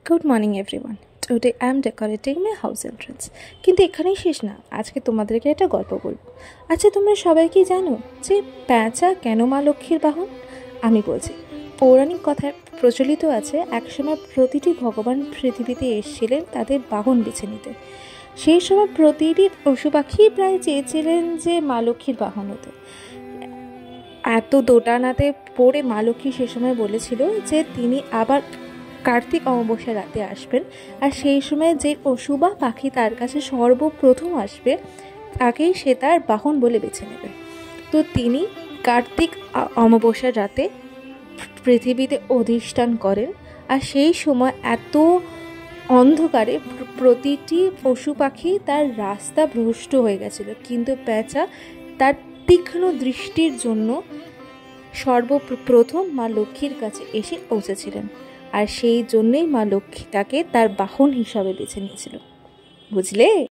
Good morning everyone. Today I am decorating my house entrance. কিন্তু এখানেই শেষ না, আজকে তোমাদেরকে একটা গল্প বলবো। আচ্ছা, তোমরা সবাই কি জানো যে পেঁচা কেন মা লক্ষ্মীর বাহন? আমি বলছি, পৌরাণিক কথায় প্রচলিত আছে একসময় প্রতিটি ভগবান পৃথিবীতে এসেছিলেন তাদের বাহন বেছে নিতে। সেই সময় প্রতিটি পশু পাখি প্রায় চেয়েছিলেন যে মা লক্ষ্মীর বাহন হতে। এত দোটানাতে পড়ে মা লক্ষ্মী সে সময় বলেছিল যে তিনি আবার কার্তিক অমাবস্যা রাতে আসবেন, আর সেই সময় যে পশু বা পাখি তার কাছে সর্বপ্রথম আসবে তাকেই সে তার বাহন বলে বেছে নেবে। তো তিনি কার্তিক অমাবস্যার রাতে পৃথিবীতে অধিষ্ঠান করেন, আর সেই সময় এত অন্ধকারে প্রতিটি পশু পাখি তার রাস্তা ভ্রষ্ট হয়ে গেছিল, কিন্তু পেঁচা তার তীক্ষ্ণ দৃষ্টির জন্য সর্বপ্রথম মা লক্ষ্মীর কাছে এসে পৌঁছেছিলেন, আর সেই জন্যেই মা লক্ষ্মী তাকে তার বাহন হিসাবে বেছে নিয়েছিল। বুঝলে?